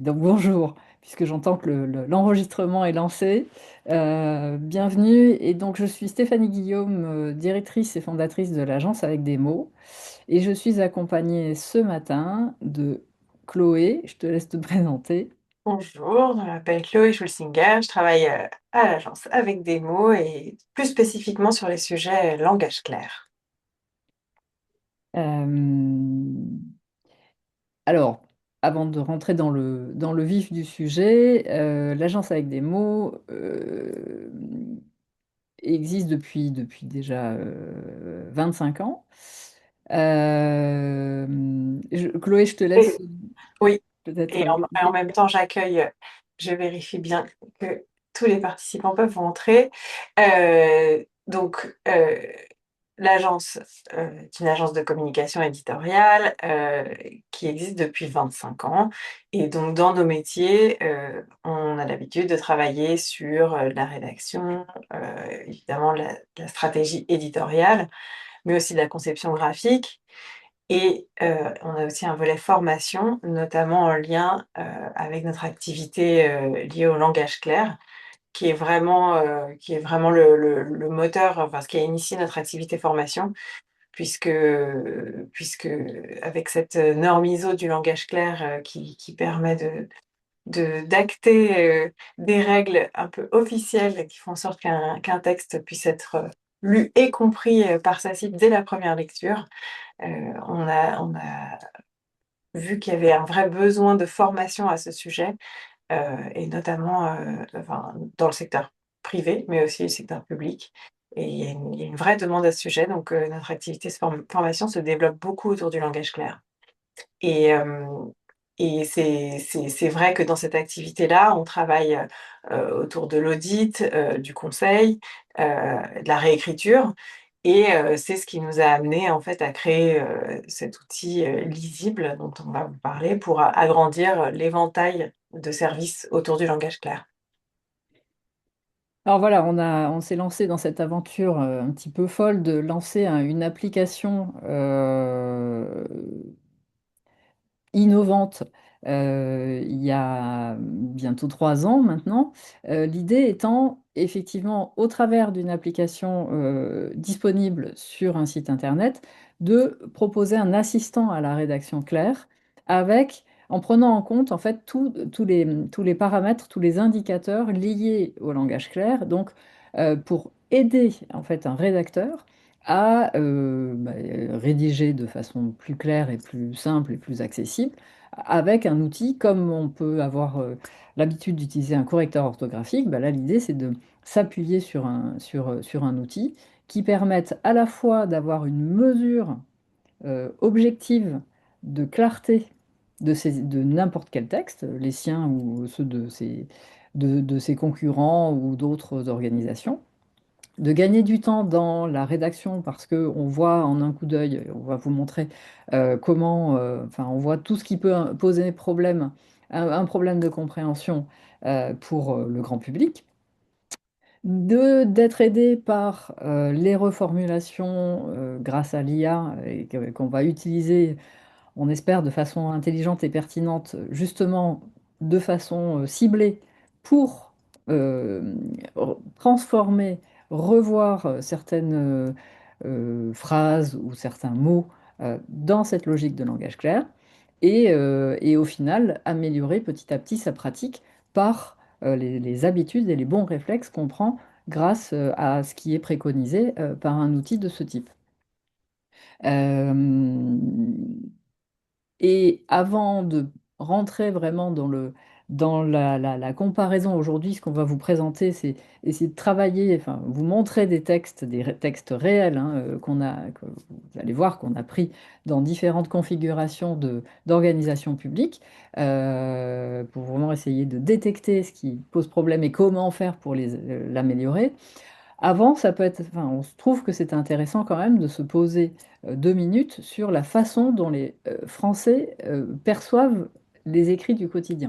donc bonjour, puisque j'entends que l'enregistrement est lancé. Bienvenue. Et donc je suis Stéphanie Guillaume, directrice et fondatrice de l'agence Avec des mots. Et je suis accompagnée ce matin de Chloé. Je te laisse te présenter. Bonjour, je m'appelle Chloé Schulsinger, je travaille à l'agence avec des mots et plus spécifiquement sur les sujets langage clair. Euh, alors, avant de rentrer dans le vif du sujet, l'agence Avec des mots existe depuis déjà 25 ans. Chloé, je te laisse Et, oui, peut-être et en expliquer. même temps, je vérifie bien que tous les participants peuvent rentrer. Donc, l'agence est une agence de communication éditoriale qui existe depuis 25 ans. Et donc, dans nos métiers, on a l'habitude de travailler sur la rédaction, évidemment la stratégie éditoriale, mais aussi de la conception graphique. Et on a aussi un volet formation, notamment en lien avec notre activité liée au langage clair, qui est vraiment le moteur, enfin ce qui a initié notre activité formation, puisque, puisque avec cette norme ISO du langage clair qui permet d'acter des règles un peu officielles qui font en sorte qu'un texte puisse être lu et compris par sa cible dès la première lecture. On a vu qu'il y avait un vrai besoin de formation à ce sujet, et notamment enfin, dans le secteur privé, mais aussi le secteur public. Et il y a une vraie demande à ce sujet, donc notre activité de formation se développe beaucoup autour du langage clair. Et, c'est vrai que dans cette activité-là, on travaille autour de l'audit, du conseil, de la réécriture. Et c'est ce qui nous a amené en fait à créer cet outil lisible dont on va vous parler pour agrandir l'éventail de services autour du langage clair. Alors voilà, on s'est lancé dans cette aventure un petit peu folle de lancer une application innovante il y a bientôt 3 ans maintenant. L'idée étant effectivement, au travers d'une application disponible sur un site internet, de proposer un assistant à la rédaction claire en prenant en compte en fait tous les paramètres, tous les indicateurs liés au langage clair. Donc, pour aider en fait un rédacteur à rédiger de façon plus claire et plus simple et plus accessible avec un outil comme on peut avoir l'habitude d'utiliser un correcteur orthographique. Bah là, l'idée, c'est de s'appuyer sur un outil qui permette à la fois d'avoir une mesure objective de clarté de n'importe quel texte, les siens ou ceux de ses concurrents ou d'autres organisations, de gagner du temps dans la rédaction parce que on voit en un coup d'œil, on va vous montrer enfin on voit tout ce qui peut poser problème, un problème de compréhension pour le grand public, d'être aidé par les reformulations grâce à l'IA et qu'on va utiliser, on espère, de façon intelligente et pertinente, justement de façon ciblée pour euh, transformer, revoir certaines phrases ou certains mots dans cette logique de langage clair et au final améliorer petit à petit sa pratique par les habitudes et les bons réflexes qu'on prend grâce à ce qui est préconisé par un outil de ce type. Euh, et avant de rentrer vraiment dans la comparaison aujourd'hui, ce qu'on va vous présenter, c'est essayer de travailler, enfin, vous montrer des textes, textes réels, hein, que vous allez voir qu'on a pris dans différentes configurations d'organisation publique, pour vraiment essayer de détecter ce qui pose problème et comment faire pour l'améliorer. Avant, ça peut être, enfin, on se trouve que c'est intéressant quand même de se poser 2 minutes sur la façon dont les Français perçoivent les écrits du quotidien.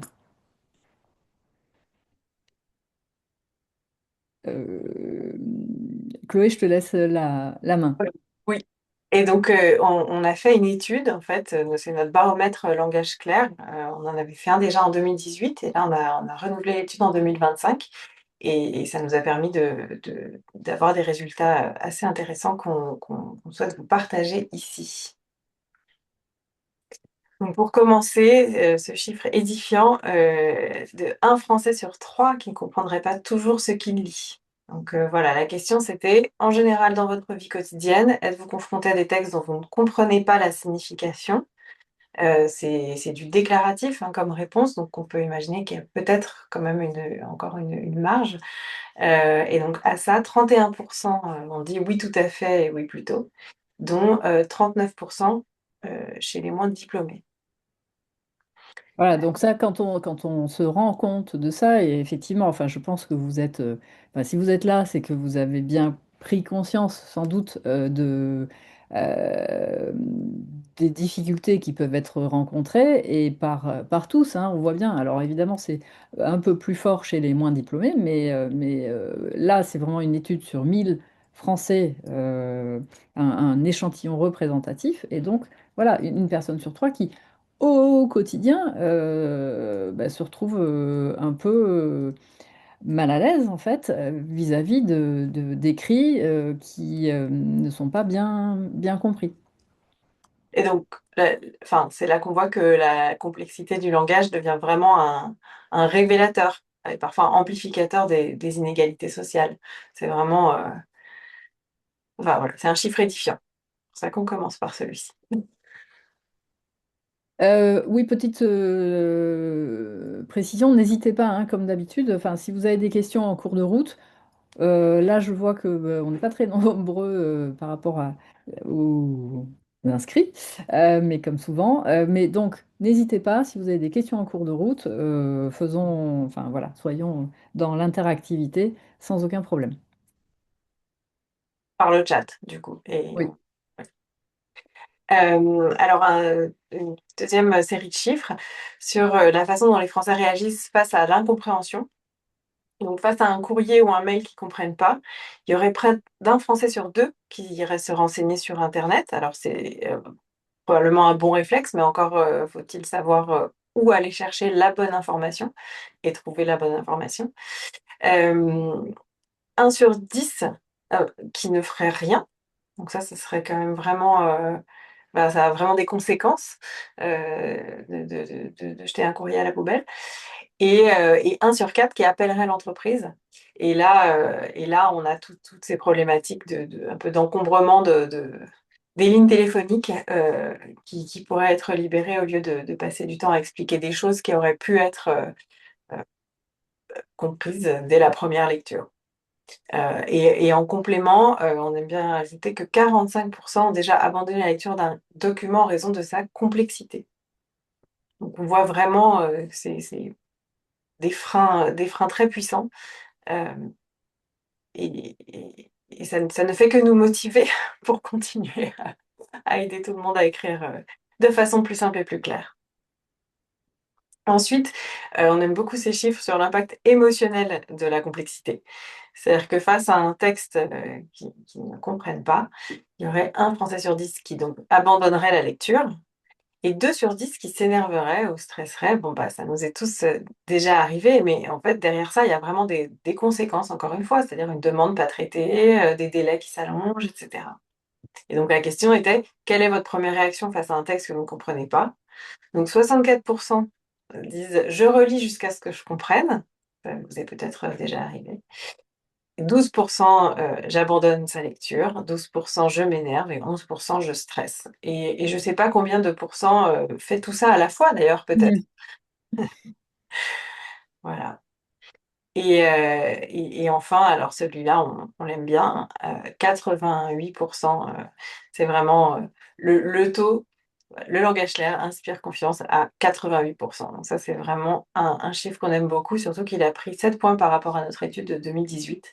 Euh, Chloé, je te laisse la main. Oui. Oui. Et donc, on a fait une étude, en fait, c'est notre baromètre langage clair. On en avait fait un déjà en 2018 et là, on a renouvelé l'étude en 2025 et ça nous a permis d'avoir des résultats assez intéressants qu'on souhaite vous partager ici. Donc pour commencer, ce chiffre édifiant, de un Français sur 3 qui ne comprendrait pas toujours ce qu'il lit. Donc, voilà, la question c'était: en général dans votre vie quotidienne, êtes-vous confronté à des textes dont vous ne comprenez pas la signification? C'est du déclaratif, hein, comme réponse, donc on peut imaginer qu'il y a peut-être quand même encore une marge. Et donc à ça, 31 ont dit: «Oui, tout à fait» et «Oui, plutôt», dont, 39 chez les moins diplômés. Voilà, donc ça, quand on se rend compte de ça, et effectivement, enfin, je pense que vous êtes, enfin, si vous êtes là, c'est que vous avez bien pris conscience, sans doute, euh, des difficultés qui peuvent être rencontrées, et par tous, hein, on voit bien. Alors évidemment, c'est un peu plus fort chez les moins diplômés, mais là, c'est vraiment une étude sur 1000 Français, un échantillon représentatif, et donc, voilà, une personne sur trois qui au quotidien, bah, se retrouve un peu mal à l'aise en fait vis-à-vis d'écrits qui ne sont pas bien compris. Et donc, enfin, c'est là qu'on voit que la complexité du langage devient vraiment un révélateur et parfois un amplificateur des inégalités sociales. C'est vraiment, enfin, voilà, c'est un chiffre édifiant. C'est pour ça qu'on commence par celui-ci. Oui, petite précision, n'hésitez pas, hein, comme d'habitude, enfin, si vous avez des questions en cours de route. Là, je vois que on n'est pas très nombreux par rapport aux inscrits, mais comme souvent. Mais donc, n'hésitez pas, si vous avez des questions en cours de route, enfin voilà, soyons dans l'interactivité sans aucun problème. Par le chat, du coup. Oui. Alors, une deuxième série de chiffres sur la façon dont les Français réagissent face à l'incompréhension. Donc, face à un courrier ou un mail qu'ils ne comprennent pas, il y aurait près d'un Français sur deux qui irait se renseigner sur Internet. Alors, c'est probablement un bon réflexe, mais encore faut-il savoir où aller chercher la bonne information et trouver la bonne information. Euh, 1 sur 10 qui ne ferait rien. Donc ça serait quand même vraiment, bah, ça a vraiment des conséquences de jeter un courrier à la poubelle. Et 1 sur 4 qui appellerait l'entreprise. Et là, on a toutes ces problématiques un peu d'encombrement des lignes téléphoniques qui pourraient être libérées au lieu de passer du temps à expliquer des choses qui auraient pu être comprises dès la première lecture. Et en complément, on aime bien ajouter que 45 ont déjà abandonné la lecture d'un document en raison de sa complexité. Donc on voit vraiment que c'est des freins très puissants. Hem et ça ne fait que nous motiver pour continuer à aider tout le monde à écrire, de façon plus simple et plus claire. Ensuite, on aime beaucoup ces chiffres sur l'impact émotionnel de la complexité. C'est-à-dire que face à un texte, qu'ils ne comprennent pas, il y aurait un Français sur 10 qui donc abandonnerait la lecture et 2 sur 10 qui s'énerveraient ou stresseraient. Bon, bah, ça nous est tous, déjà arrivé, mais en fait, derrière ça, il y a vraiment des conséquences, encore une fois, c'est-à-dire une demande pas traitée, des délais qui s'allongent et cetera. Et donc la question était: quelle est votre première réaction face à un texte que vous ne comprenez pas? Donc 64 disent: «Je relis jusqu'à ce que je comprenne». Ça vous est peut-être, déjà arrivé. 12 j'abandonne sa lecture, 12 je m'énerve et 11 je stresse. Et je sais pas combien de pourcents, fait tout ça à la fois d'ailleurs peut-être. Oui. Voilà. Et enfin, alors celui-là, on l'aime bien, 88 c'est vraiment, le taux, le langage clair inspire confiance à 88. Donc ça, c'est vraiment un chiffre qu'on aime beaucoup, surtout qu'il a pris 7 points par rapport à notre étude de 2018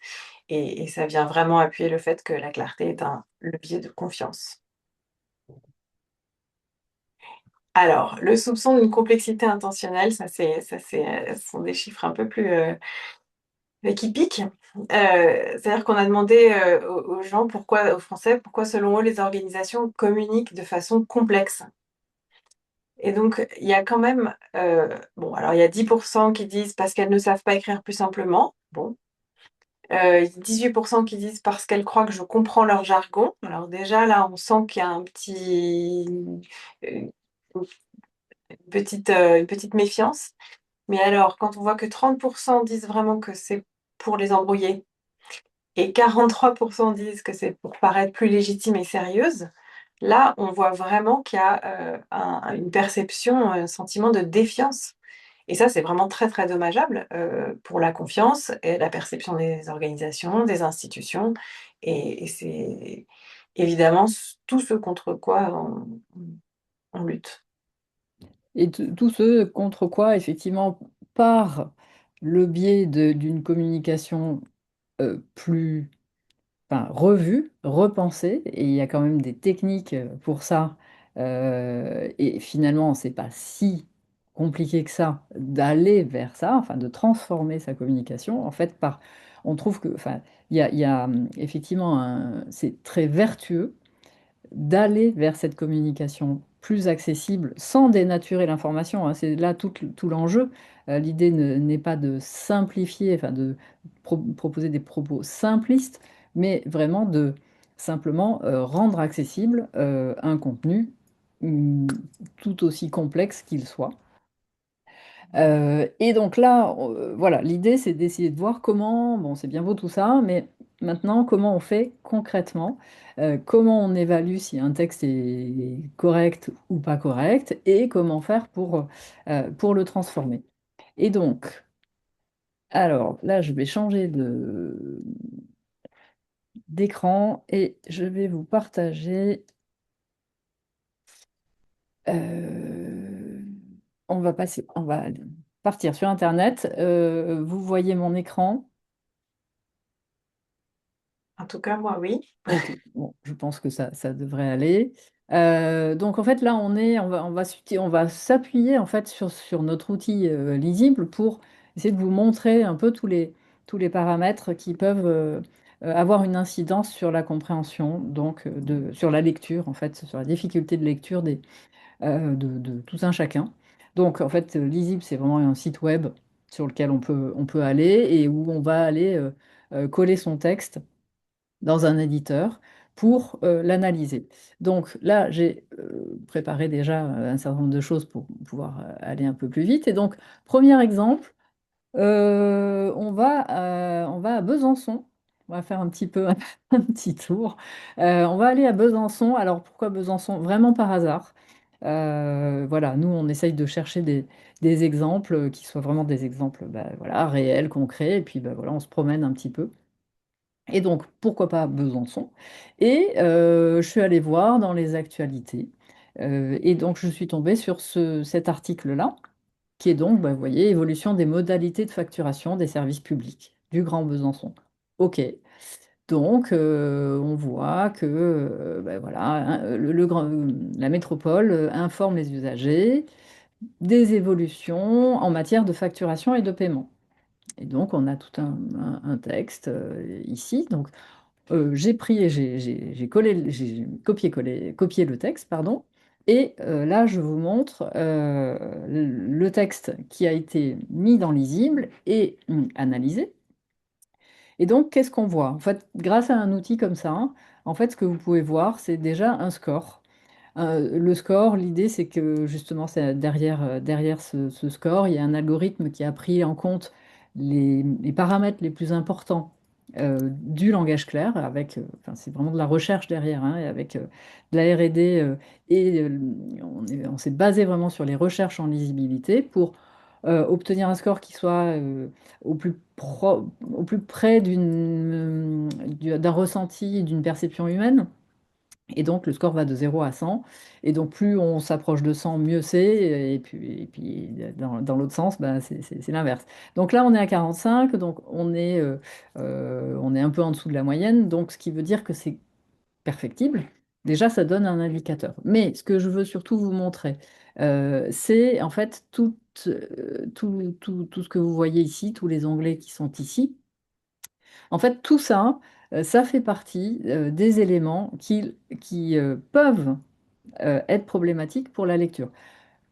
et ça vient vraiment appuyer le fait que la clarté est un levier de confiance. Alors, le soupçon d'une complexité intentionnelle, ça c'est, ce sont des chiffres un peu plus, qui pique. C'est-à-dire qu'on a demandé aux gens pourquoi, aux Français, pourquoi selon eux les organisations communiquent de façon complexe. Et donc, il y a quand même, bon, alors il y a 10% qui disent parce qu'elles ne savent pas écrire plus simplement. Bon. 18% qui disent parce qu'elles croient que je comprends leur jargon. Alors déjà, là, on sent qu'il y a une une petite méfiance. Mais alors, quand on voit que 30% disent vraiment que c'est pour les embrouiller et 43% disent que c'est pour paraître plus légitime et sérieuse, là, on voit vraiment qu'il y a une perception, un sentiment de défiance. Et ça, c'est vraiment très, très dommageable pour la confiance et la perception des organisations, des institutions. Et c'est évidemment tout ce contre quoi on lutte. Et tout ce contre quoi, effectivement, par le biais d'une communication plus enfin, revue, repensée, et il y a quand même des techniques pour ça. Et finalement, c'est pas si compliqué que ça d'aller vers ça, enfin de transformer sa communication. En fait, on trouve que, enfin, il y a effectivement c'est très vertueux d'aller vers cette communication plus accessible sans dénaturer l'information, hein. C'est là tout l'enjeu. L'idée n'est pas de simplifier, enfin de proposer des propos simplistes, mais vraiment de simplement rendre accessible un contenu hum, tout aussi complexe qu'il soit. Et donc là, voilà, l'idée c'est d'essayer de voir comment, bon, c'est bien beau tout ça, mais maintenant, comment on fait concrètement, comment on évalue si un texte est correct ou pas correct, et comment faire pour le transformer. Et donc, alors là, je vais changer d'écran et je vais vous partager. euh, on va partir sur Internet. Vous voyez mon écran. En tout cas, moi, oui. Ok, bon, je pense que ça devrait aller. Donc en fait là on va s'appuyer en fait sur notre outil lisible pour essayer de vous montrer un peu tous les paramètres qui peuvent avoir une incidence sur la compréhension, donc sur la lecture en fait, sur la difficulté de lecture de tout un chacun. Donc en fait lisible c'est vraiment un site web sur lequel on peut aller et où on va aller coller son texte dans un éditeur pour l'analyser. Donc là, j'ai préparé déjà un certain nombre de choses pour pouvoir aller un peu plus vite. Et donc, premier exemple, on va à Besançon. On va faire un petit peu un petit tour. On va aller à Besançon. Alors pourquoi Besançon? Vraiment par hasard. Voilà, nous on essaye de chercher des exemples qui soient vraiment des exemples bah, voilà, réels, concrets, et puis bah, voilà, on se promène un petit peu. Et donc, pourquoi pas Besançon? Et je suis allée voir dans les actualités. Et donc, je suis tombée sur cet article-là, qui est donc, bah, vous voyez, évolution des modalités de facturation des services publics du Grand Besançon. OK. Donc, on voit que bah, voilà, hein, la métropole informe les usagers des évolutions en matière de facturation et de paiement. Et donc, on a tout un texte ici. Donc, j'ai pris et j'ai collé, j'ai copié le texte, pardon. Et là, je vous montre le texte qui a été mis dans Lisible et analysé. Et donc, qu'est-ce qu'on voit? En fait, grâce à un outil comme ça, hein, en fait, ce que vous pouvez voir, c'est déjà un score. Le score, l'idée, c'est que justement, derrière ce score, il y a un algorithme qui a pris en compte les paramètres les plus importants du langage clair, enfin, c'est vraiment de la recherche derrière, hein, et avec de la R&D, on s'est basé vraiment sur les recherches en lisibilité pour obtenir un score qui soit au plus près d'un ressenti, d'une perception humaine. Et donc, le score va de 0 à 100. Et donc, plus on s'approche de 100, mieux c'est. Et puis dans l'autre sens, bah, c'est l'inverse. Donc là, on est à 45. Donc, on est un peu en dessous de la moyenne. Donc, ce qui veut dire que c'est perfectible. Déjà, ça donne un indicateur. Mais ce que je veux surtout vous montrer, c'est en fait tout ce que vous voyez ici, tous les onglets qui sont ici. En fait, tout ça, ça fait partie des éléments qui peuvent être problématiques pour la lecture.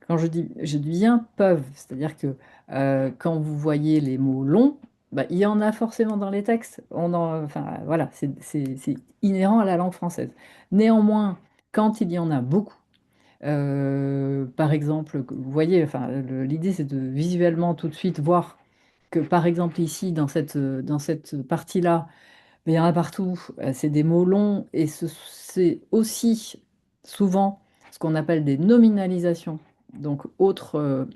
Quand je dis bien peuvent, c'est-à-dire que quand vous voyez les mots longs, bah, il y en a forcément dans les textes. Enfin, voilà, c'est inhérent à la langue française. Néanmoins, quand il y en a beaucoup, par exemple, vous voyez, enfin, l'idée c'est de visuellement tout de suite voir que, par exemple, ici, dans cette partie-là, il y en a partout, c'est des mots longs et c'est aussi souvent ce qu'on appelle des nominalisations. Donc, autre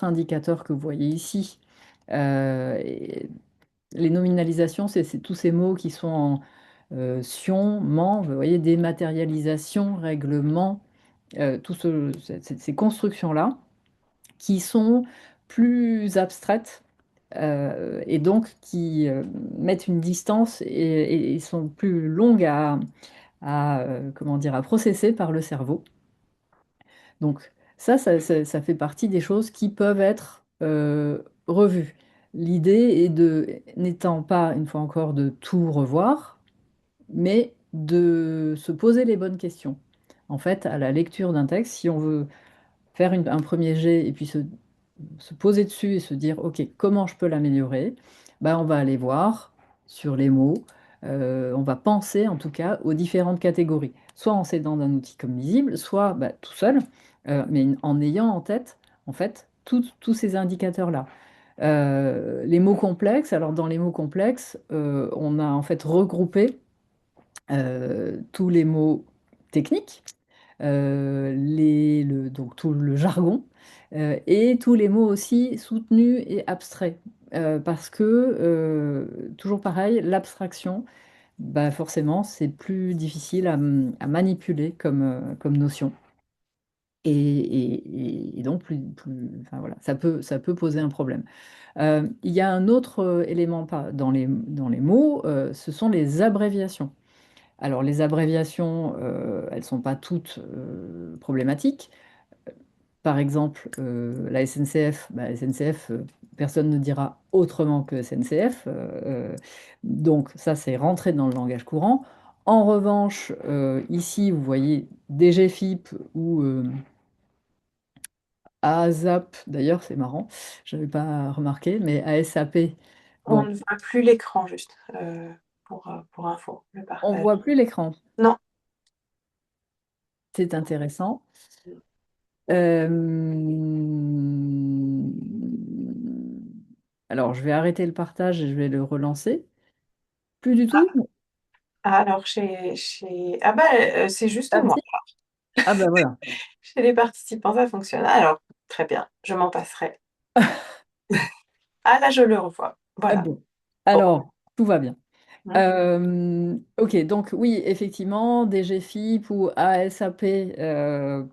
indicateur que vous voyez ici, et les nominalisations, c'est tous ces mots qui sont en sion, ment, vous voyez, dématérialisation, règlement, ces constructions-là qui sont plus abstraites et donc qui mettent une distance et sont plus longues comment dire, à processer par le cerveau. Donc ça fait partie des choses qui peuvent être revues. L'idée est n'étant pas, une fois encore, de tout revoir, mais de se poser les bonnes questions. En fait, à la lecture d'un texte, si on veut faire un premier jet et puis se poser dessus et se dire, OK, comment je peux l'améliorer? Ben, on va aller voir sur les mots, on va penser en tout cas aux différentes catégories, soit en s'aidant d'un outil comme Visible, soit bah, tout seul, mais en ayant en tête, en fait, tous ces indicateurs-là. Les mots complexes, alors dans les mots complexes, on a en fait regroupé tous les mots techniques, donc tout le jargon, et tous les mots aussi soutenus et abstraits. Parce que, toujours pareil, l'abstraction, bah forcément, c'est plus difficile à manipuler comme notion. Et donc, enfin, voilà, ça peut poser un problème. Il y a un autre élément dans les mots, ce sont les abréviations. Alors, les abréviations, elles ne sont pas toutes problématiques. Par exemple, la SNCF, bah, SNCF, personne ne dira autrement que SNCF. Donc, ça, c'est rentré dans le langage courant. En revanche, ici, vous voyez DGFIP ou ASAP, d'ailleurs, c'est marrant, je n'avais pas remarqué, mais ASAP, On bon, ne voit plus l'écran juste, pour info, le on partage. voit plus l'écran. Non. C'est intéressant. Euh, Alors, je vais arrêter le partage et je vais le relancer. Plus du tout? Ah alors ah bah, c'est juste Ah, moi. si. Ah ben voilà. Chez les participants, ça fonctionne. Alors, très bien, je m'en passerai. Ah là, je le revois. Ah Voilà. bon. Bon. Alors, tout va bien. Mmh. Ok, donc oui, effectivement, DGFIP ou ASAP que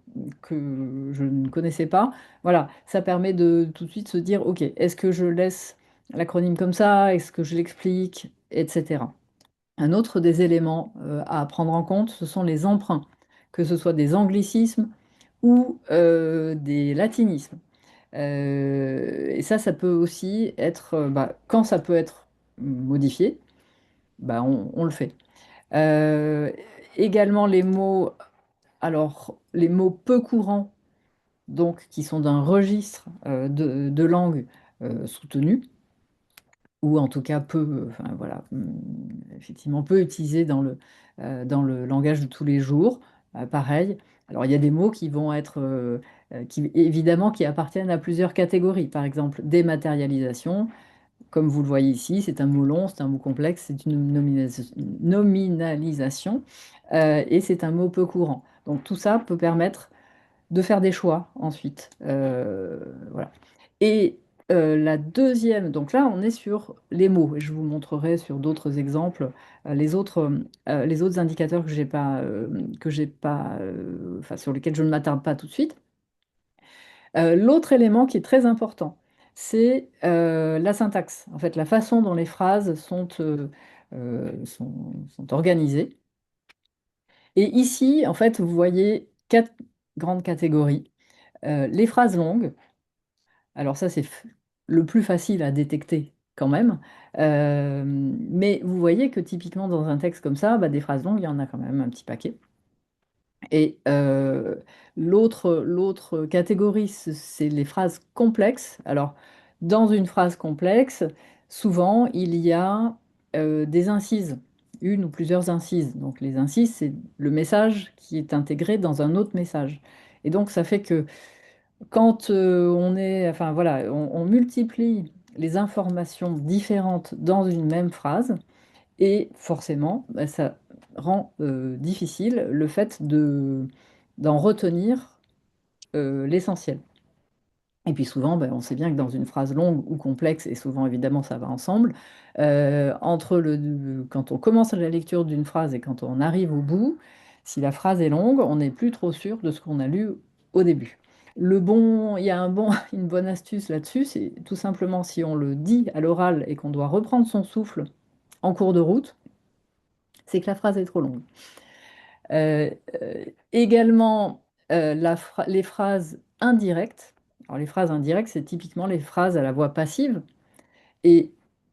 je ne connaissais pas, voilà, ça permet de tout de suite se dire, ok, est-ce que je laisse l'acronyme comme ça, est-ce que je l'explique, etc. Un autre des éléments à prendre en compte, ce sont les emprunts, que ce soit des anglicismes ou des latinismes. Et ça peut aussi être, bah, quand ça peut être modifié, bah, on le fait. Euh, Également les mots, alors les mots peu courants, donc qui sont d'un registre de langue soutenue, ou en tout cas peu, enfin voilà, effectivement peu utilisés dans le langage de tous les jours. Pareil. Alors il y a des mots qui vont être, qui évidemment qui appartiennent à plusieurs catégories. Par exemple, dématérialisation. Comme vous le voyez ici, c'est un mot long, c'est un mot complexe, c'est une nominalisation et c'est un mot peu courant. Donc tout ça peut permettre de faire des choix ensuite. Voilà. Et la deuxième, donc là on est sur les mots, et je vous montrerai sur d'autres exemples les autres indicateurs que j'ai pas enfin, sur lesquels je ne m'attarde pas tout de suite. L'autre élément qui est très important, c'est la syntaxe, en fait, la façon dont les phrases sont organisées. Et ici, en fait, vous voyez quatre grandes catégories. Les phrases longues, alors ça, le plus facile à détecter quand même. Mais vous voyez que typiquement dans un texte comme ça, bah, des phrases longues, il y en a quand même un petit paquet. Et l'autre catégorie, c'est les phrases complexes. Alors, dans une phrase complexe, souvent, il y a des incises, une ou plusieurs incises. Donc, les incises, c'est le message qui est intégré dans un autre message. Et donc, ça fait que quand enfin voilà, on multiplie les informations différentes dans une même phrase, et forcément, bah, ça rend difficile le fait d'en retenir l'essentiel. Et puis souvent, bah, on sait bien que dans une phrase longue ou complexe, et souvent évidemment ça va ensemble, quand on commence la lecture d'une phrase et quand on arrive au bout, si la phrase est longue, on n'est plus trop sûr de ce qu'on a lu au début. Il y a une bonne astuce là-dessus, c'est tout simplement si on le dit à l'oral et qu'on doit reprendre son souffle en cours de route, c'est que la phrase est trop longue. Euh, Également, les phrases indirectes. Alors, les phrases indirectes, c'est typiquement les phrases à la voix passive. Et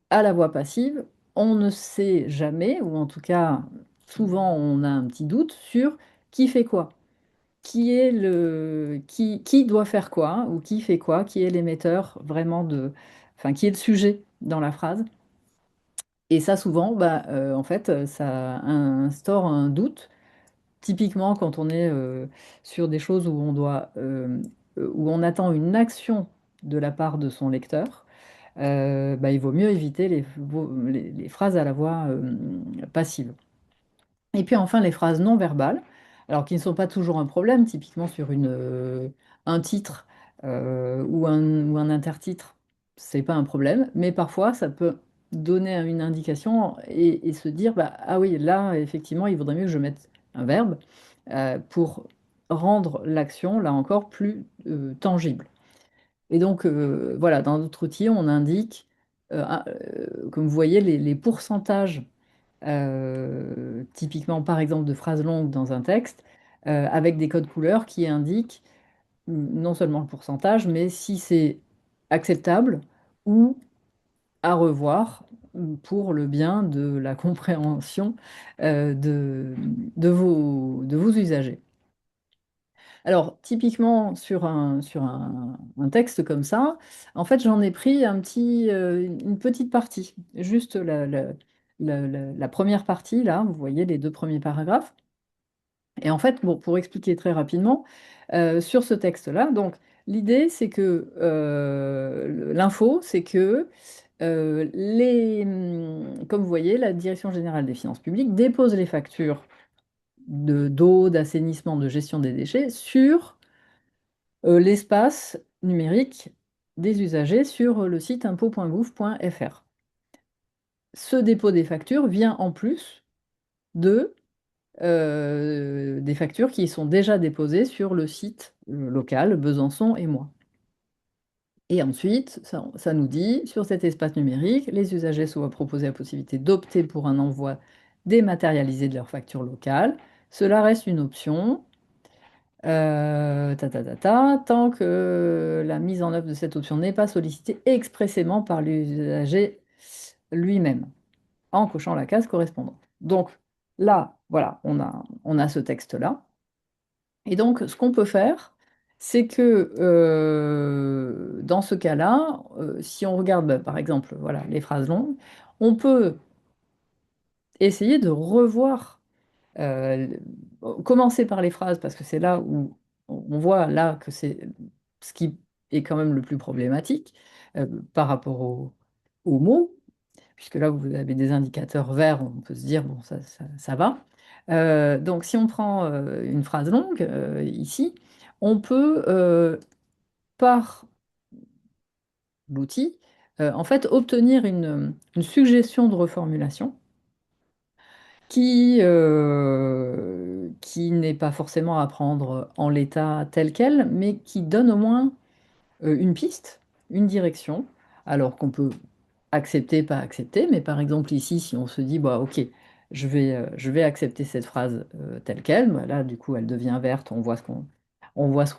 à la voix passive, on ne sait jamais, ou en tout cas, souvent, on a un petit doute sur qui fait quoi. Qui doit faire quoi, ou qui fait quoi, qui est l'émetteur vraiment enfin, qui est le sujet dans la phrase. Et ça, souvent, bah, en fait, ça instaure un doute. Typiquement, quand on est sur des choses où on attend une action de la part de son lecteur, bah, il vaut mieux éviter les phrases à la voix passive. Et puis enfin, les phrases non verbales, alors qui ne sont pas toujours un problème, typiquement sur un titre ou un intertitre, c'est pas un problème, mais parfois ça peut donner une indication et se dire, bah, ah oui, là, effectivement, il vaudrait mieux que je mette un verbe pour rendre l'action, là encore, plus tangible. Et donc, voilà, dans notre outil, on indique, comme vous voyez, les pourcentages typiquement par exemple de phrases longues dans un texte, avec des codes couleurs qui indiquent non seulement le pourcentage, mais si c'est acceptable ou à revoir pour le bien de la compréhension de vos usagers. Alors, typiquement sur un texte comme ça, en fait, j'en ai pris une petite partie, juste la première partie, là, vous voyez les deux premiers paragraphes. Et en fait, bon, pour expliquer très rapidement, sur ce texte-là, donc l'idée, c'est que l'info, c'est que comme vous voyez, la Direction générale des finances publiques dépose les factures d'eau, d'assainissement, de gestion des déchets sur l'espace numérique des usagers sur le site impôt.gouv.fr. Ce dépôt des factures vient en plus des factures qui sont déjà déposées sur le site local Besançon et moi. Et ensuite, ça nous dit, sur cet espace numérique, les usagers se voient proposer la possibilité d'opter pour un envoi dématérialisé de leur facture locale. Cela reste une option. Tant que la mise en œuvre de cette option n'est pas sollicitée expressément par l'usager lui-même, en cochant la case correspondante. Donc là, voilà, on a ce texte-là. Et donc, ce qu'on peut faire, c'est que dans ce cas-là, si on regarde, bah, par exemple, voilà, les phrases longues, on peut essayer de revoir euh, commencer par les phrases, parce que c'est là où on voit là que c'est ce qui est quand même le plus problématique euh, par rapport aux mots, puisque là vous avez des indicateurs verts, on peut se dire, bon, ça va. Donc si on prend une phrase longue, ici, on peut, par l'outil, en fait, obtenir une suggestion de reformulation qui n'est pas forcément à prendre en l'état tel quel, mais qui donne au moins une piste, une direction, alors qu'on peut accepter, pas accepter, mais par exemple ici, si on se dit, bah ok, je vais accepter cette phrase telle quelle, bah, là du coup elle devient verte, on voit ce qu'on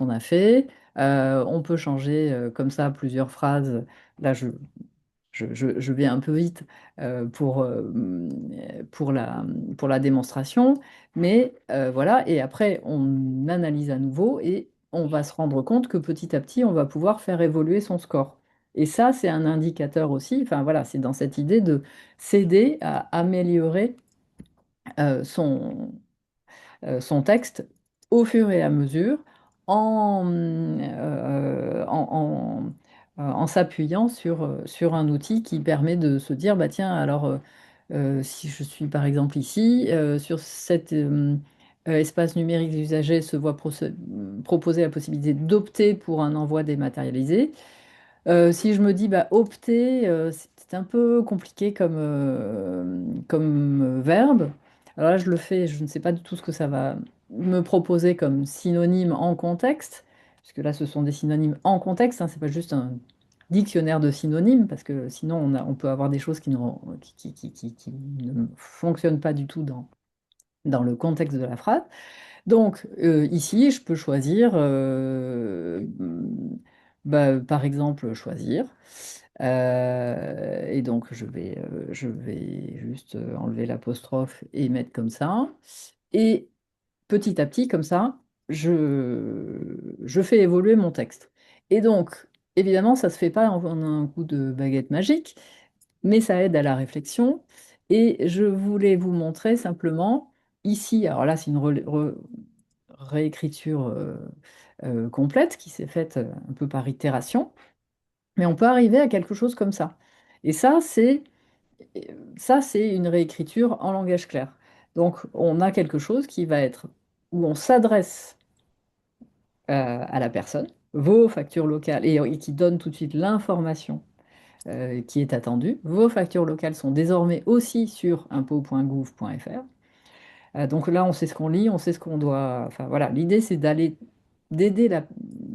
a fait. On peut changer comme ça plusieurs phrases. Là, je vais un peu vite pour, pour pour la démonstration, mais voilà, et après on analyse à nouveau et on va se rendre compte que petit à petit, on va pouvoir faire évoluer son score. Et ça, c'est un indicateur aussi, enfin voilà, c'est dans cette idée de s'aider à améliorer son, son texte au fur et à mesure en s'appuyant sur un outil qui permet de se dire, bah tiens, alors si je suis par exemple ici, sur cet espace numérique des usagers se voit proposer la possibilité d'opter pour un envoi dématérialisé. Si je me dis bah, opter, c'est un peu compliqué comme verbe. Alors là, je le fais, je ne sais pas du tout ce que ça va me proposer comme synonyme en contexte, puisque là, ce sont des synonymes en contexte, hein, c'est pas juste un dictionnaire de synonymes, parce que sinon, on peut avoir des choses qui ne fonctionnent pas du tout dans le contexte de la phrase. Donc, ici, je peux choisir, bah, par exemple, choisir. Et donc, je vais juste enlever l'apostrophe et mettre comme ça. Et petit à petit, comme ça, je fais évoluer mon texte. Et donc, évidemment, ça ne se fait pas en un coup de baguette magique, mais ça aide à la réflexion. Et je voulais vous montrer simplement ici, alors là, c'est une réécriture complète qui s'est faite un peu par itération, mais on peut arriver à quelque chose comme ça. Et ça, c'est une réécriture en langage clair. Donc, on a quelque chose qui va être où on s'adresse à la personne, vos factures locales, et qui donne tout de suite l'information qui est attendue. Vos factures locales sont désormais aussi sur impôts.gouv.fr. Donc là, on sait ce qu'on lit, on sait ce qu'on doit. Enfin voilà, l'idée c'est d'aider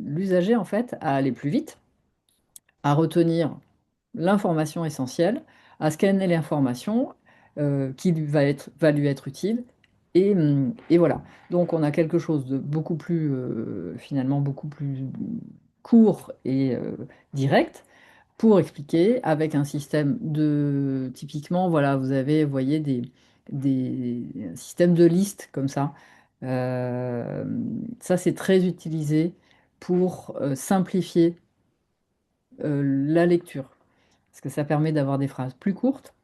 l'usager en fait à aller plus vite, à retenir l'information essentielle, à scanner l'information qui va lui être utile. Et voilà. Donc on a quelque chose de beaucoup plus finalement beaucoup plus court et direct pour expliquer avec un système de typiquement voilà vous avez vous voyez des un système de liste comme ça. Euh, Ça c'est très utilisé pour simplifier la lecture parce que ça permet d'avoir des phrases plus courtes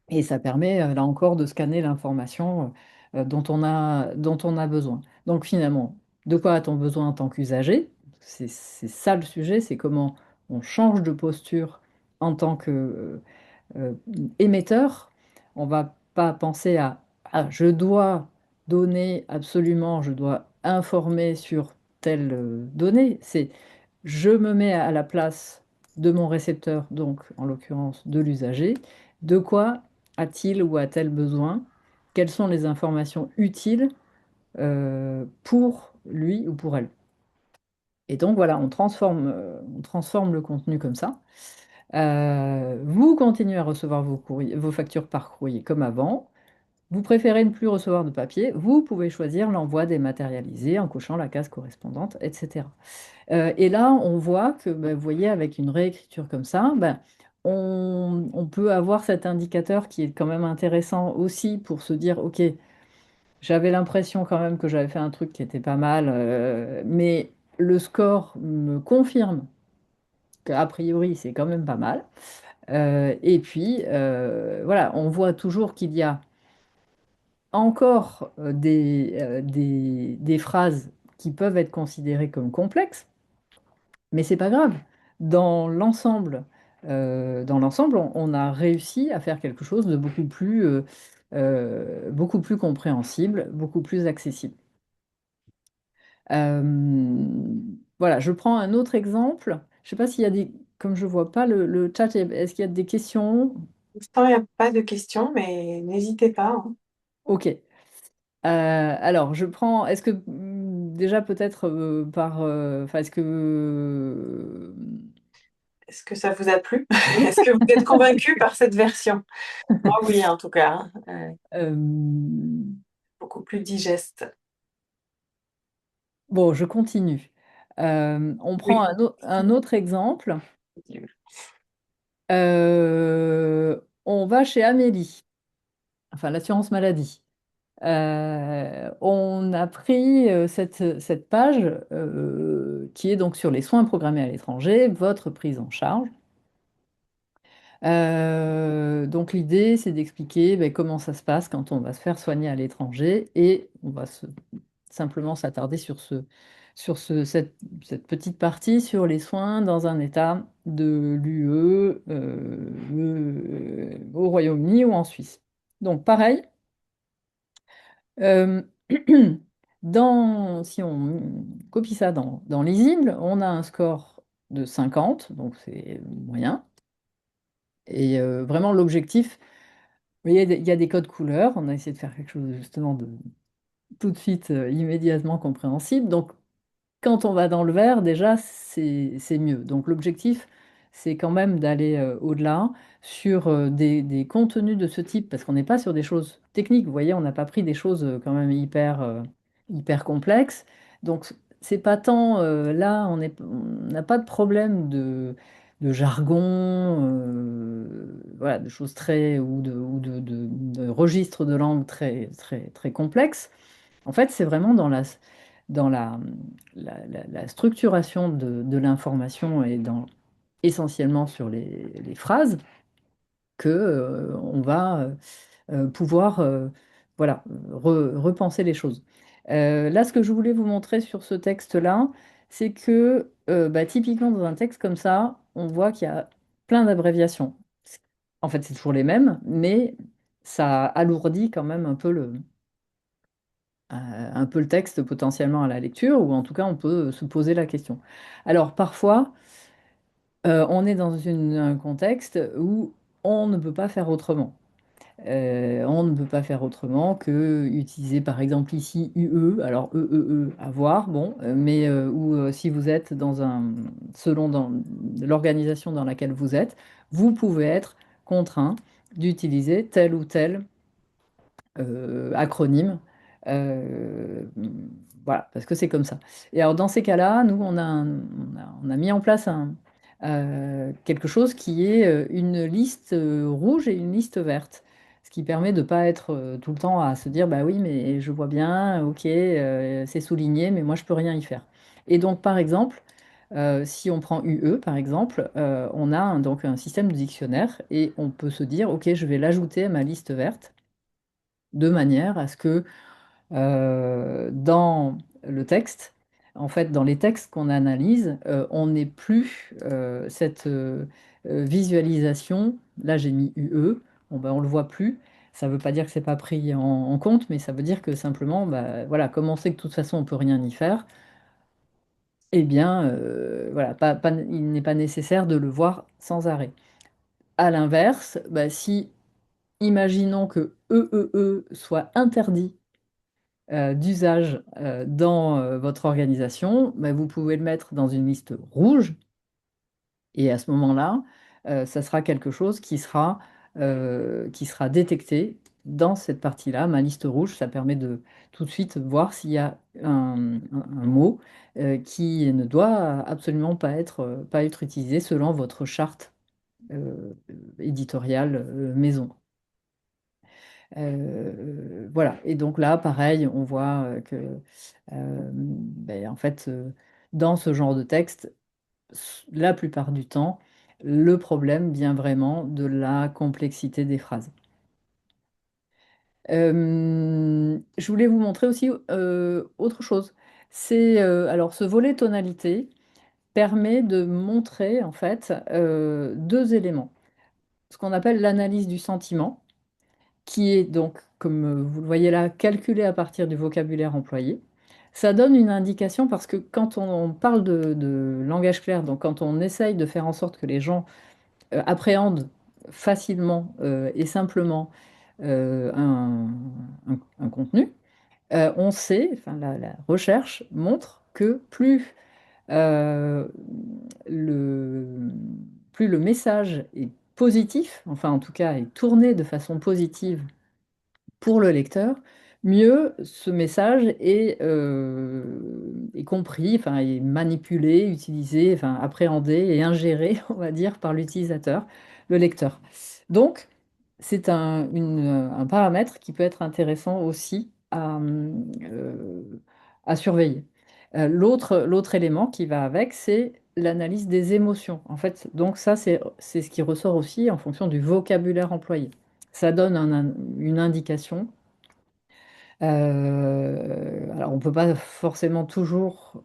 et ça permet là encore de scanner l'information dont on a besoin. Donc finalement, de quoi a-t-on besoin en tant qu'usager? C'est ça le sujet, c'est comment on change de posture en tant que émetteur. On va pas penser à ah, je dois donner absolument, je dois informer sur telle donnée. C'est je me mets à la place de mon récepteur, donc en l'occurrence de l'usager. De quoi a-t-il ou a-t-elle besoin? Quelles sont les informations utiles pour lui ou pour elle? Et donc voilà, on transforme le contenu comme ça. Vous continuez à recevoir vos factures par courrier comme avant. Vous préférez ne plus recevoir de papier. Vous pouvez choisir l'envoi dématérialisé en cochant la case correspondante, etc. Et là, on voit que, bah, vous voyez, avec une réécriture comme ça, bah, on peut avoir cet indicateur qui est quand même intéressant aussi pour se dire, OK, j'avais l'impression quand même que j'avais fait un truc qui était pas mal, mais le score me confirme qu'a priori, c'est quand même pas mal. Et puis, voilà, on voit toujours qu'il y a encore des phrases qui peuvent être considérées comme complexes, mais c'est pas grave. Dans l'ensemble, on a réussi à faire quelque chose de beaucoup plus compréhensible, beaucoup plus accessible. Euh, voilà, je prends un autre exemple. Je sais pas s'il y a comme je vois pas le chat, est-ce qu'il y a des questions? Pour l'instant, il n'y a pas de questions, mais n'hésitez pas, hein. Ok. Alors, je prends. Est-ce que déjà peut-être enfin, est-ce que Est-ce que ça vous a plu? Est-ce que vous êtes convaincu par cette version? Moi, oui, en tout cas, hein. euh, Beaucoup plus digeste. bon, je continue. On prend Oui. un autre exemple. On va chez Amélie, enfin l'assurance maladie. On a pris cette page qui est donc sur les soins programmés à l'étranger, votre prise en charge. Donc l'idée, c'est d'expliquer ben, comment ça se passe quand on va se faire soigner à l'étranger et on va simplement s'attarder cette petite partie sur les soins dans un état de l'UE au Royaume-Uni ou en Suisse. Donc pareil, euh, si on copie ça dans Lisible, on a un score de 50, donc c'est moyen. Et vraiment l'objectif, vous voyez, il y a des codes couleurs, on a essayé de faire quelque chose justement de tout de suite immédiatement compréhensible. Donc quand on va dans le vert, déjà, c'est mieux. Donc l'objectif, c'est quand même d'aller au-delà sur des contenus de ce type, parce qu'on n'est pas sur des choses techniques. Vous voyez, on n'a pas pris des choses quand même hyper complexes. Donc c'est pas tant là, on n'a pas de problème de jargon, voilà, de choses très de registres de langue très complexes. En fait, c'est vraiment dans la structuration de l'information et essentiellement sur les phrases que on va pouvoir voilà, repenser les choses. Là, ce que je voulais vous montrer sur ce texte-là, c'est que bah, typiquement dans un texte comme ça, on voit qu'il y a plein d'abréviations. En fait, c'est toujours les mêmes, mais ça alourdit quand même un peu le texte potentiellement à la lecture, ou en tout cas on peut se poser la question. Alors parfois, on est dans un contexte où on ne peut pas faire autrement. On ne peut pas faire autrement que utiliser par exemple ici UE, alors avoir, bon, mais ou si vous êtes selon l'organisation dans laquelle vous êtes, vous pouvez être contraint d'utiliser tel ou tel acronyme. Euh, voilà, parce que c'est comme ça. Et alors dans ces cas-là, nous, on a mis en place quelque chose qui est une liste rouge et une liste verte. Ce qui permet de ne pas être tout le temps à se dire, bah oui, mais je vois bien, ok, c'est souligné, mais moi, je peux rien y faire. Et donc, par exemple, si on prend UE, par exemple, on a donc un système de dictionnaire et on peut se dire, ok, je vais l'ajouter à ma liste verte de manière à ce que dans le texte, en fait, dans les textes qu'on analyse, on n'ait plus cette visualisation. Là, j'ai mis UE, bon, ben, on le voit plus. Ça ne veut pas dire que c'est pas pris en compte, mais ça veut dire que simplement, bah, voilà, comme on sait que de toute façon on peut rien y faire, eh bien, voilà, il n'est pas nécessaire de le voir sans arrêt. À l'inverse, bah, si imaginons que soit interdit d'usage dans votre organisation, bah, vous pouvez le mettre dans une liste rouge et à ce moment-là, ça sera quelque chose qui sera détecté dans cette partie-là. Ma liste rouge, ça permet de tout de suite voir s'il y a un mot qui ne doit absolument pas être utilisé selon votre charte éditoriale maison. Voilà. Et donc là, pareil, on voit que, ben, en fait, dans ce genre de texte, la plupart du temps, le problème vient vraiment de la complexité des phrases. Je voulais vous montrer aussi autre chose. Alors ce volet tonalité permet de montrer en fait deux éléments. Ce qu'on appelle l'analyse du sentiment, qui est donc, comme vous le voyez là, calculé à partir du vocabulaire employé. Ça donne une indication parce que quand on parle de langage clair, donc quand on essaye de faire en sorte que les gens appréhendent facilement et simplement un contenu, on sait, enfin la recherche montre que euh, le, plus le message est positif, enfin en tout cas est tourné de façon positive pour le lecteur, mieux ce message est compris, enfin, est manipulé, utilisé, enfin, appréhendé et ingéré, on va dire, par l'utilisateur, le lecteur. Donc, c'est un paramètre qui peut être intéressant aussi à surveiller. L'autre élément qui va avec, c'est l'analyse des émotions. En fait, donc ça, c'est ce qui ressort aussi en fonction du vocabulaire employé. Ça donne une indication. Alors, on ne peut pas forcément toujours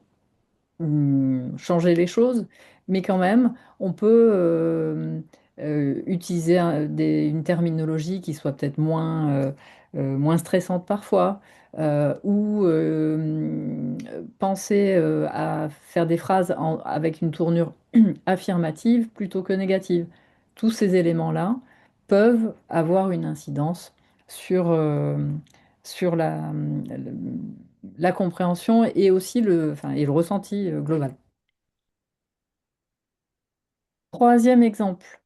changer les choses, mais quand même, on peut utiliser une terminologie qui soit peut-être moins stressante parfois, ou penser à faire des phrases avec une tournure affirmative plutôt que négative. Tous ces éléments-là peuvent avoir une incidence sur la compréhension et aussi et le ressenti global. Troisième exemple,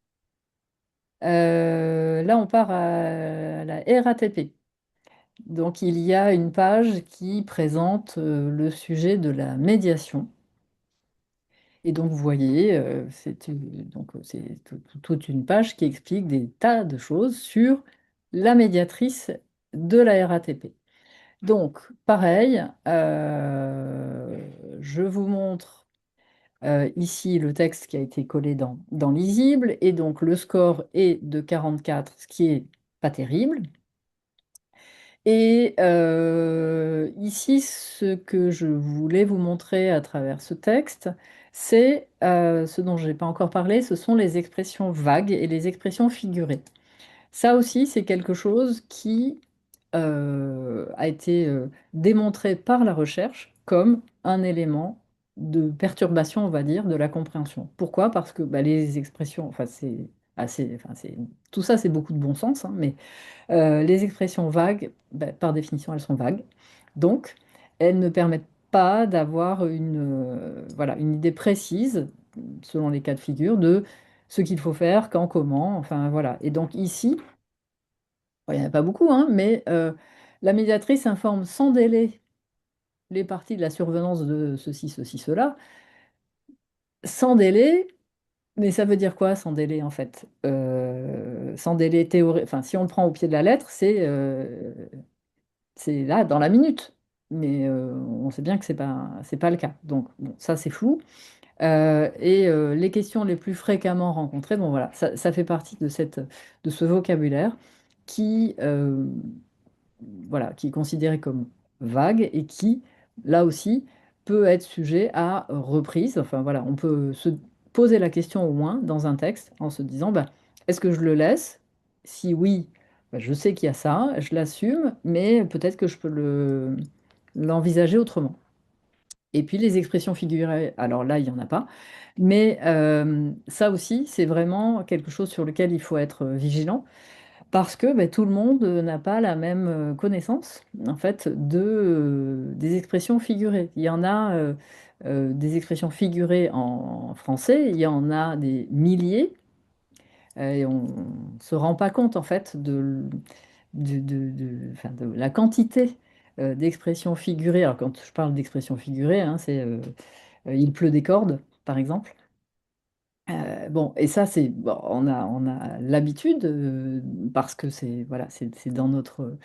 là on part à la RATP. Donc il y a une page qui présente le sujet de la médiation. Et donc vous voyez, c'est toute une page qui explique des tas de choses sur la médiatrice de la RATP. Donc pareil, je vous montre ici, le texte qui a été collé dans Lisible, et donc le score est de 44, ce qui est pas terrible. Et ici, ce que je voulais vous montrer à travers ce texte, c'est ce dont je n'ai pas encore parlé, ce sont les expressions vagues et les expressions figurées. Ça aussi, c'est quelque chose qui a été démontré par la recherche comme un élément de perturbation, on va dire, de la compréhension. Pourquoi? Parce que bah, les expressions, enfin, c'est assez, enfin, tout ça, c'est beaucoup de bon sens, hein, mais les expressions vagues, bah, par définition, elles sont vagues. Donc, elles ne permettent pas d'avoir voilà, une idée précise, selon les cas de figure, de ce qu'il faut faire, quand, comment, enfin voilà. Et donc ici, bon, il n'y en a pas beaucoup, hein, mais la médiatrice informe sans délai les parties de la survenance de ceci, cela, sans délai, mais ça veut dire quoi sans délai en fait? Sans délai théorique, enfin si on le prend au pied de la lettre, c'est là dans la minute. Mais on sait bien que c'est pas le cas. Donc bon, ça c'est flou. Et les questions les plus fréquemment rencontrées, bon voilà, ça fait partie de ce vocabulaire qui, voilà, qui est considéré comme vague et qui, là aussi, peut être sujet à reprise. Enfin voilà, on peut se poser la question au moins dans un texte en se disant, bah, est-ce que je le laisse? Si oui, bah, je sais qu'il y a ça, je l'assume, mais peut-être que je peux l'envisager autrement. Et puis les expressions figurées, alors là, il n'y en a pas. Mais ça aussi, c'est vraiment quelque chose sur lequel il faut être vigilant parce que ben, tout le monde n'a pas la même connaissance en fait des expressions figurées. Il y en a des expressions figurées en français, il y en a des milliers, et on ne se rend pas compte en fait enfin, de la quantité d'expressions figurées. Alors quand je parle d'expressions figurées, hein, c'est il pleut des cordes, par exemple. Bon, et ça, bon, on a l'habitude parce que voilà, c'est dans notre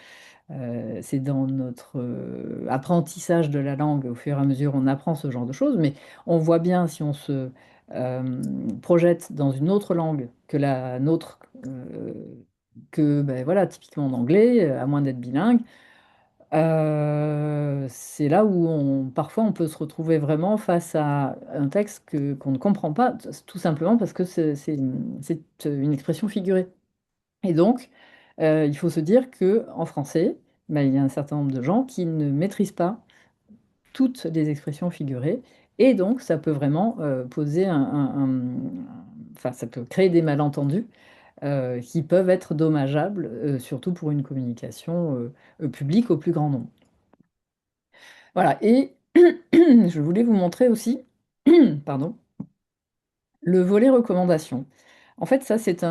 apprentissage de la langue. Au fur et à mesure, on apprend ce genre de choses, mais on voit bien si on se projette dans une autre langue que la nôtre, que ben, voilà, typiquement en anglais, à moins d'être bilingue. C'est là où parfois on peut se retrouver vraiment face à un texte qu'on ne comprend pas, tout simplement parce que c'est une expression figurée. Et donc, il faut se dire que en français, ben, il y a un certain nombre de gens qui ne maîtrisent pas toutes les expressions figurées, et donc ça peut vraiment poser enfin, ça peut créer des malentendus qui peuvent être dommageables, surtout pour une communication publique au plus grand nombre. Voilà, et je voulais vous montrer aussi, pardon, le volet recommandation. En fait, ça, c'est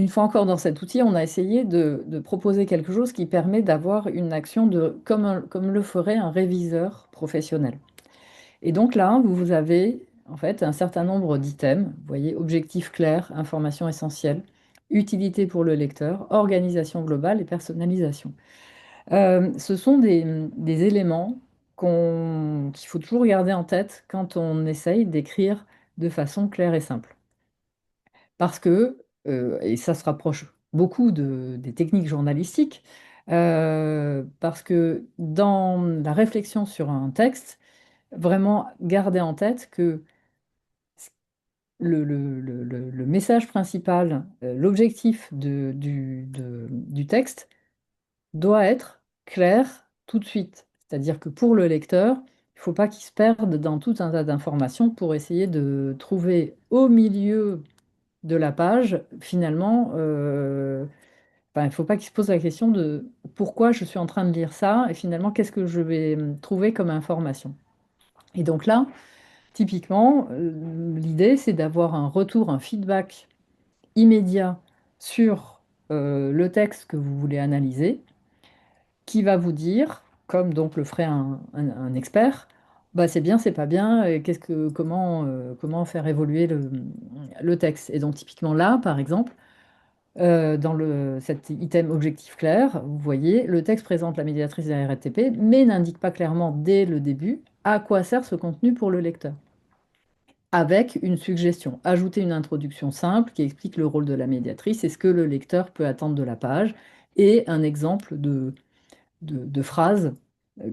une fois encore dans cet outil, on a essayé de proposer quelque chose qui permet d'avoir une action comme le ferait un réviseur professionnel. Et donc là, vous avez en fait un certain nombre d'items. Vous voyez, objectif clair, information essentielle, utilité pour le lecteur, organisation globale et personnalisation. Ce sont des éléments qu'il faut toujours garder en tête quand on essaye d'écrire de façon claire et simple. Parce que, et ça se rapproche beaucoup des techniques journalistiques, parce que dans la réflexion sur un texte, vraiment garder en tête que le message principal, l'objectif du texte doit être clair tout de suite. C'est-à-dire que pour le lecteur, il ne faut pas qu'il se perde dans tout un tas d'informations pour essayer de trouver au milieu de la page, finalement, enfin, il ne faut pas qu'il se pose la question de pourquoi je suis en train de lire ça et finalement qu'est-ce que je vais trouver comme information. Et donc là, typiquement, l'idée, c'est d'avoir un retour, un feedback immédiat sur le texte que vous voulez analyser, qui va vous dire, comme donc le ferait un expert, bah c'est bien, c'est pas bien, et comment faire évoluer le texte. Et donc typiquement là, par exemple, cet item objectif clair, vous voyez, le texte présente la médiatrice de la RATP, mais n'indique pas clairement dès le début à quoi sert ce contenu pour le lecteur. Avec une suggestion, ajouter une introduction simple qui explique le rôle de la médiatrice et ce que le lecteur peut attendre de la page, et un exemple de phrases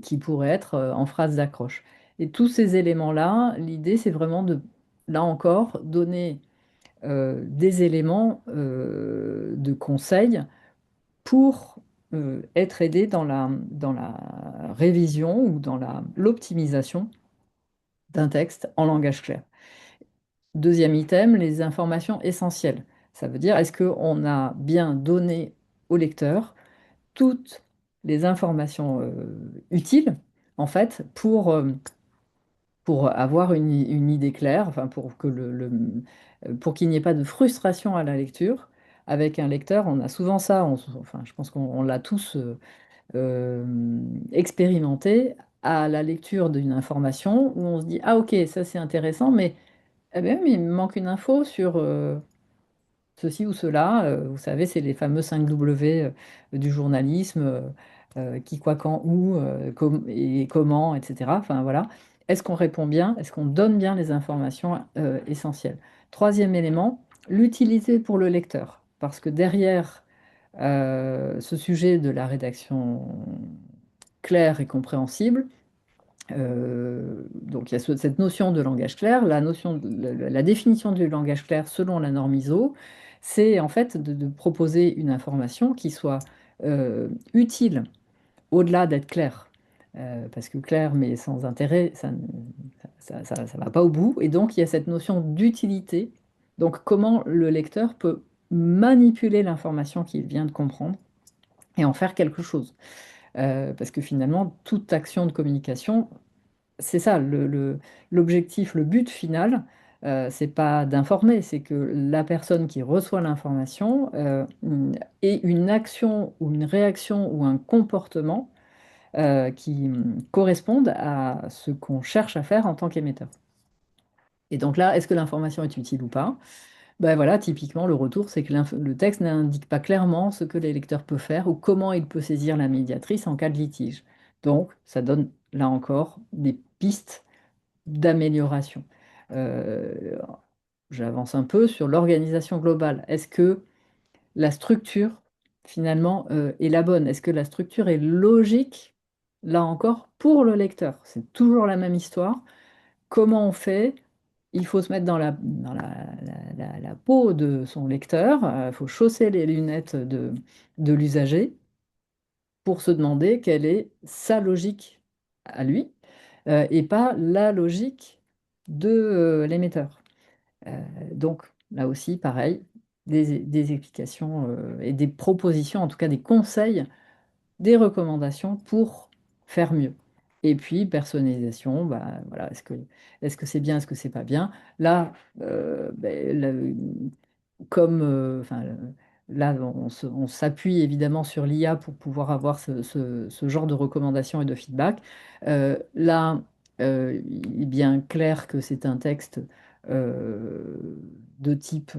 qui pourraient être en phrases d'accroche. Et tous ces éléments-là, l'idée, c'est vraiment de, là encore, donner des éléments de conseil pour être aidé dans la révision ou dans l'optimisation d'un texte en langage clair. Deuxième item, les informations essentielles. Ça veut dire, est-ce qu'on a bien donné au lecteur toutes les informations utiles, en fait, pour avoir une idée claire, enfin, pour qu'il n'y ait pas de frustration à la lecture. Avec un lecteur, on a souvent ça, enfin, je pense qu'on l'a tous euh, expérimenté à la lecture d'une information où on se dit, ah ok, ça c'est intéressant, mais, eh ben, mais il me manque une info sur, ceci ou cela. Vous savez, c'est les fameux 5 W du journalisme, qui, quoi, quand, où, et comment, etc. Enfin, voilà. Est-ce qu'on répond bien? Est-ce qu'on donne bien les informations essentielles? Troisième élément, l'utilité pour le lecteur. Parce que derrière ce sujet de la rédaction claire et compréhensible, donc il y a cette notion de langage clair, la définition du langage clair selon la norme ISO, c'est en fait de proposer une information qui soit utile au-delà d'être claire. Parce que clair mais sans intérêt, ça va pas au bout. Et donc il y a cette notion d'utilité. Donc comment le lecteur peut manipuler l'information qu'il vient de comprendre et en faire quelque chose. Parce que finalement, toute action de communication, c'est ça, l'objectif, le but final, c'est pas d'informer, c'est que la personne qui reçoit l'information ait une action ou une réaction ou un comportement qui correspondent à ce qu'on cherche à faire en tant qu'émetteur. Et donc là, est-ce que l'information est utile ou pas? Ben voilà, typiquement, le retour, c'est que le texte n'indique pas clairement ce que l'électeur peut faire ou comment il peut saisir la médiatrice en cas de litige. Donc, ça donne, là encore, des pistes d'amélioration. Euh, J'avance un peu sur l'organisation globale. Est-ce que la structure, finalement, est la bonne? Est-ce que la structure est logique, là encore, pour le lecteur? C'est toujours la même histoire. Comment on fait? Il faut se mettre dans la peau de son lecteur, il faut chausser les lunettes de l'usager pour se demander quelle est sa logique à lui, et pas la logique de l'émetteur. Donc là aussi, pareil, des explications et des propositions, en tout cas des conseils, des recommandations pour faire mieux. Et puis, personnalisation, bah, voilà, est-ce que c'est bien, est-ce que c'est pas bien? Là, ben, enfin, là, on s'appuie évidemment sur l'IA pour pouvoir avoir ce genre de recommandations et de feedback. Là, il est bien clair que c'est un texte euh, de type,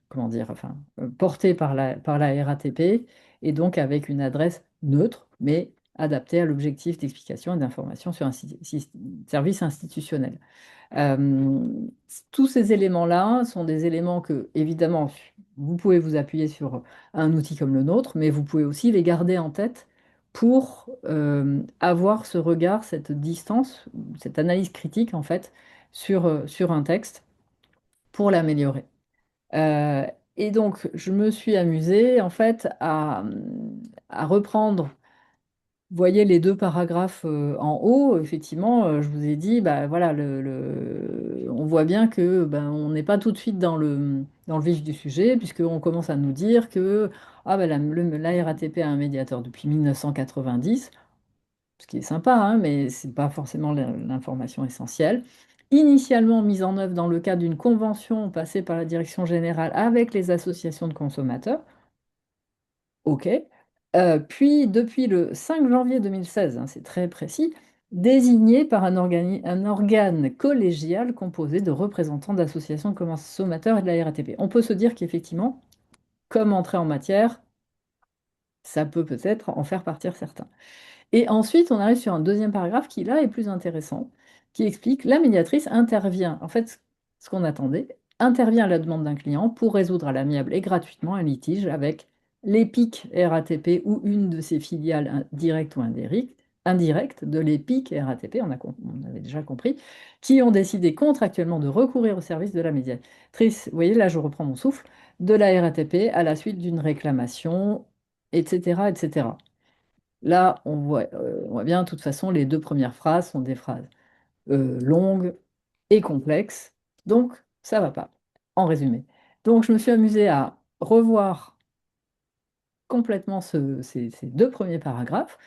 comment dire, enfin, porté par la RATP et donc avec une adresse neutre, mais adaptée à l'objectif d'explication et d'information sur un service institutionnel. Euh, Tous ces éléments-là sont des éléments que, évidemment, vous pouvez vous appuyer sur un outil comme le nôtre, mais vous pouvez aussi les garder en tête pour avoir ce regard, cette distance, cette analyse critique, en fait, sur un texte pour l'améliorer. Euh, et donc, je me suis amusée, en fait, à reprendre. Vous voyez les deux paragraphes en haut, effectivement, je vous ai dit, bah, voilà, on voit bien que ben, on n'est pas tout de suite dans le vif du sujet, puisqu'on commence à nous dire que ah, ben, la RATP a un médiateur depuis 1990, ce qui est sympa, hein, mais ce n'est pas forcément l'information essentielle. Initialement mise en œuvre dans le cadre d'une convention passée par la Direction générale avec les associations de consommateurs. OK. Puis, depuis le 5 janvier 2016, hein, c'est très précis, désigné par un organe collégial composé de représentants d'associations de consommateurs et de la RATP. On peut se dire qu'effectivement, comme entrée en matière, ça peut peut-être en faire partir certains. Et ensuite, on arrive sur un deuxième paragraphe qui, là, est plus intéressant, qui explique la médiatrice intervient, en fait, ce qu'on attendait, intervient à la demande d'un client pour résoudre à l'amiable et gratuitement un litige avec l'EPIC RATP ou une de ses filiales directes ou indirectes de l'EPIC RATP, on avait déjà compris, qui ont décidé contractuellement de recourir au service de la médiatrice. Vous voyez, là, je reprends mon souffle, de la RATP à la suite d'une réclamation, etc., etc. Là, on voit bien, de toute façon, les deux premières phrases sont des phrases longues et complexes, donc ça va pas, en résumé. Donc, je me suis amusée à revoir complètement ces deux premiers paragraphes.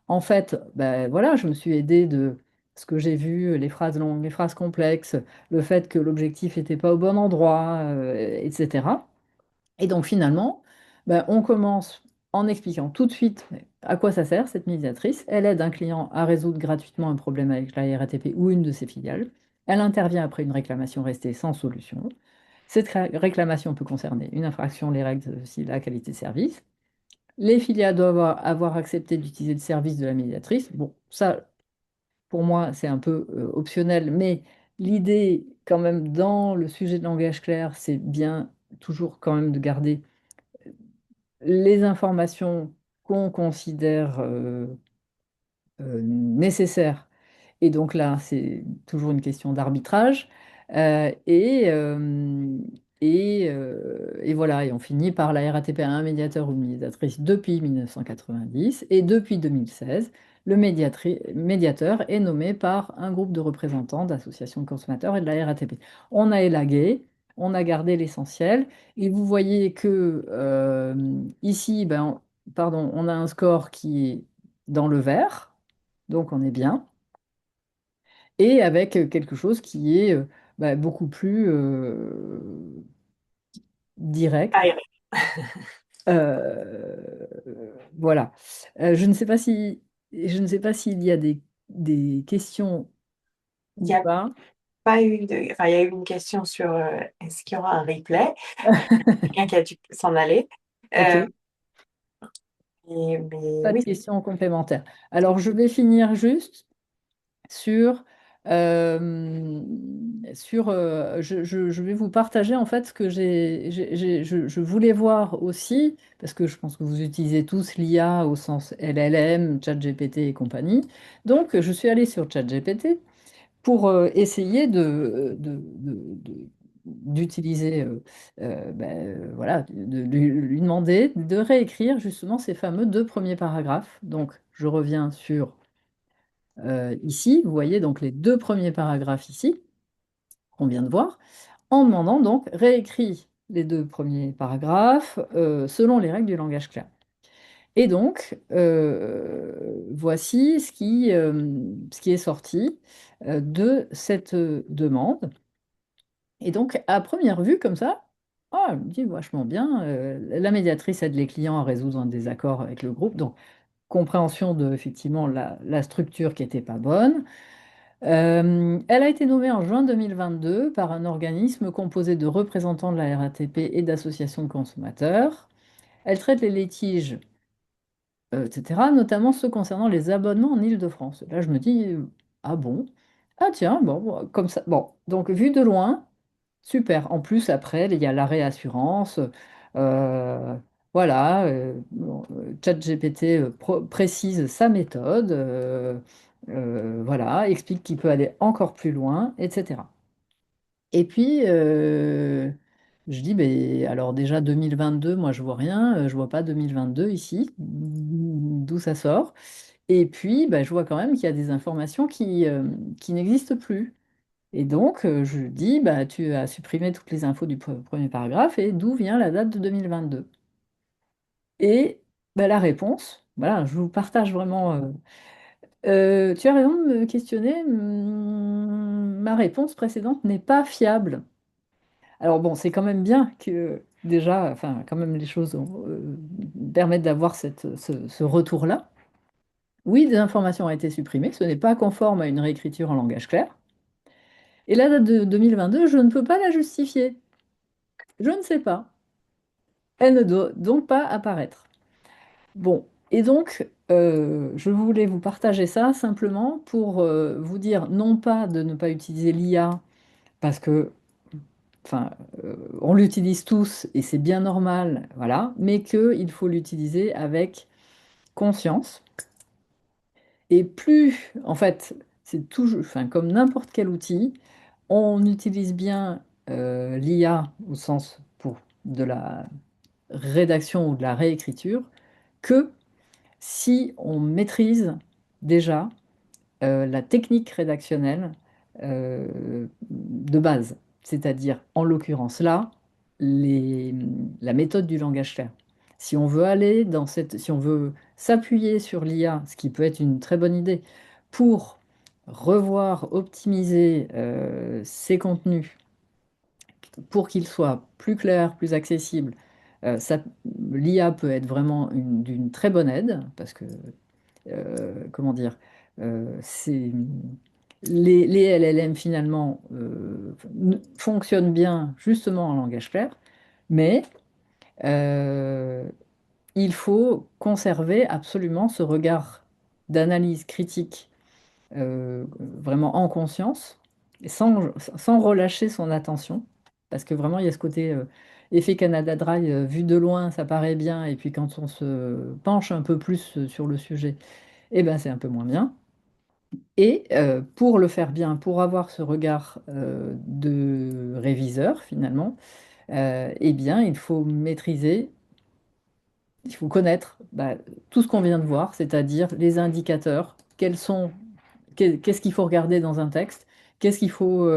En fait, ben, voilà, je me suis aidée de ce que j'ai vu, les phrases longues, les phrases complexes, le fait que l'objectif n'était pas au bon endroit, etc. Et donc finalement, ben, on commence en expliquant tout de suite à quoi ça sert cette médiatrice. Elle aide un client à résoudre gratuitement un problème avec la RATP ou une de ses filiales. Elle intervient après une réclamation restée sans solution. Cette réclamation peut concerner une infraction, les règles, aussi la qualité de service. Les filiales doivent avoir accepté d'utiliser le service de la médiatrice. Bon, ça, pour moi, c'est un peu optionnel, mais l'idée, quand même, dans le sujet de langage clair, c'est bien toujours quand même de garder les informations qu'on considère nécessaires. Et donc là, c'est toujours une question d'arbitrage. Euh, et, euh, et voilà, et on finit par la RATP a un médiateur ou une médiatrice depuis 1990. Et depuis 2016, le médiateur est nommé par un groupe de représentants d'associations de consommateurs et de la RATP. On a élagué, on a gardé l'essentiel. Et vous voyez que ici, ben, pardon, on a un score qui est dans le vert, donc on est bien, et avec quelque chose qui est bah, beaucoup plus Ah, direct. Voilà. Je ne sais pas si, je ne sais pas s'il y a des questions il ou n'y a pas. pas eu de... Enfin, il y a eu une question sur est-ce qu'il y aura un replay? Quelqu'un qui a dû s'en aller. Euh, Ok, mais pas de oui, questions complémentaires. Alors, je vais finir juste sur, euh, je vais vous partager en fait ce que je voulais voir aussi, parce que je pense que vous utilisez tous l'IA au sens LLM, ChatGPT et compagnie. Donc, je suis allée sur ChatGPT pour essayer d'utiliser, voilà, de lui demander de réécrire justement ces fameux deux premiers paragraphes. Donc, je reviens sur ici, vous voyez donc les deux premiers paragraphes ici, qu'on vient de voir, en demandant donc réécrit les deux premiers paragraphes selon les règles du langage clair. Et donc, voici ce qui est sorti de cette demande. Et donc, à première vue, comme ça, Ah, elle me dit vachement bien. La médiatrice aide les clients à résoudre un désaccord avec le groupe. Donc, compréhension de effectivement la structure qui n'était pas bonne. Elle a été nommée en juin 2022 par un organisme composé de représentants de la RATP et d'associations de consommateurs. Elle traite les litiges, etc., notamment ceux concernant les abonnements en Île-de-France. Là, je me dis, ah bon? Ah tiens, bon, comme ça. Bon, donc vu de loin, super. En plus, après, il y a la réassurance. euh, voilà, bon, ChatGPT précise sa méthode. Voilà, explique qu'il peut aller encore plus loin, etc. Et puis, je dis, ben, alors déjà 2022, moi je vois rien, je vois pas 2022 ici, d'où ça sort. Et puis, ben, je vois quand même qu'il y a des informations qui n'existent plus. Et donc, je lui dis, bah, tu as supprimé toutes les infos du premier paragraphe, et d'où vient la date de 2022? Et bah, la réponse, voilà, je vous partage vraiment. Tu as raison de me questionner, ma réponse précédente n'est pas fiable. Alors bon, c'est quand même bien que déjà, enfin, quand même les choses permettent d'avoir ce retour-là. Oui, des informations ont été supprimées, ce n'est pas conforme à une réécriture en langage clair. Et la date de 2022, je ne peux pas la justifier. Je ne sais pas. Elle ne doit donc pas apparaître. Bon, et donc, je voulais vous partager ça simplement pour vous dire non pas de ne pas utiliser l'IA, parce que, enfin, on l'utilise tous et c'est bien normal, voilà, mais qu'il faut l'utiliser avec conscience. Et plus, en fait, c'est toujours, enfin, comme n'importe quel outil, on utilise bien l'IA au sens pour de la rédaction ou de la réécriture que si on maîtrise déjà la technique rédactionnelle de base, c'est-à-dire en l'occurrence là, les- la méthode du langage clair. Si on veut aller dans cette, si on veut s'appuyer sur l'IA, ce qui peut être une très bonne idée, pour revoir, optimiser ces contenus pour qu'ils soient plus clairs, plus accessibles, l'IA peut être vraiment d'une très bonne aide parce que comment dire, les LLM finalement fonctionnent bien justement en langage clair, mais euh, il faut conserver absolument ce regard d'analyse critique vraiment en conscience, et sans relâcher son attention, parce que vraiment il y a ce côté effet Canada Dry, vu de loin ça paraît bien, et puis quand on se penche un peu plus sur le sujet, eh ben c'est un peu moins bien. Et pour le faire bien, pour avoir ce regard de réviseur finalement, eh bien, il faut maîtriser, il faut connaître bah, tout ce qu'on vient de voir, c'est-à-dire les indicateurs, qu'est-ce qu'il faut regarder dans un texte, qu'est-ce qu'il faut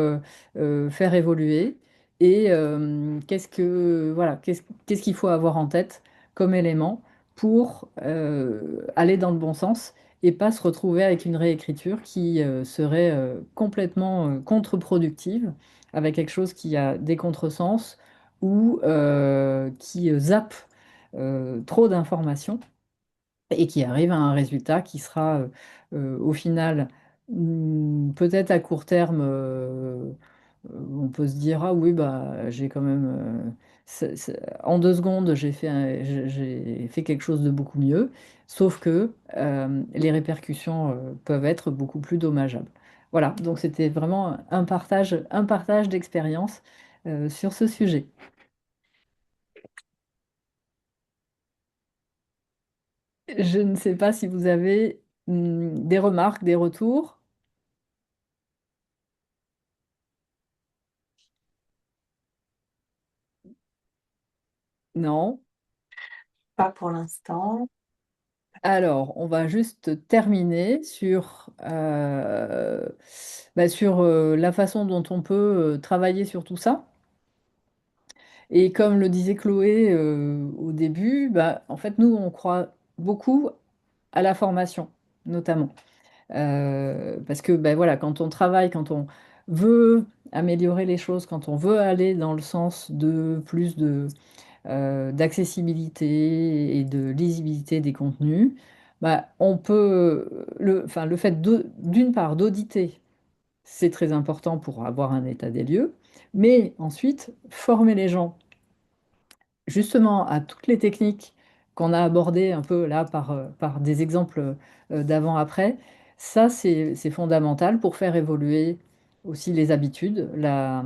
faire évoluer, et voilà, qu'est-ce qu'il faut avoir en tête comme élément pour aller dans le bon sens et pas se retrouver avec une réécriture qui serait complètement contre-productive, avec quelque chose qui a des contresens ou qui zappe trop d'informations et qui arrive à un résultat qui sera au final peut-être à court terme, on peut se dire ah oui bah j'ai quand même en 2 secondes j'ai fait quelque chose de beaucoup mieux, sauf que les répercussions peuvent être beaucoup plus dommageables. Voilà, donc c'était vraiment un partage d'expérience sur ce sujet. Je ne sais pas si vous avez des remarques, des retours. Non. Pas pour l'instant. Alors, on va juste terminer sur la façon dont on peut travailler sur tout ça. Et comme le disait Chloé au début, bah, en fait, nous, on croit beaucoup à la formation, notamment. Parce que ben voilà, quand on travaille, veut améliorer les choses, quand on veut aller dans le sens de plus d'accessibilité et de lisibilité des contenus, bah, on peut, enfin, le fait d'une part d'auditer, c'est très important pour avoir un état des lieux, mais ensuite, former les gens justement à toutes les techniques qu'on a abordées un peu là par des exemples d'avant-après, ça c'est fondamental pour faire évoluer aussi les habitudes, la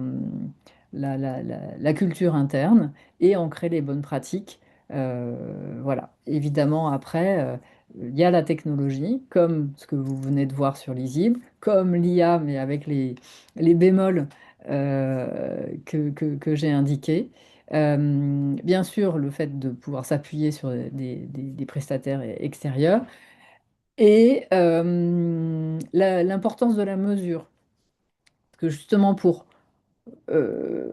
culture interne et ancrer les bonnes pratiques. Voilà. Évidemment, après, il y a la technologie, comme ce que vous venez de voir sur Lisible, comme l'IA, mais avec les bémols que j'ai indiqués. Bien sûr, le fait de pouvoir s'appuyer sur des prestataires extérieurs et l'importance de la mesure. Parce que justement, pour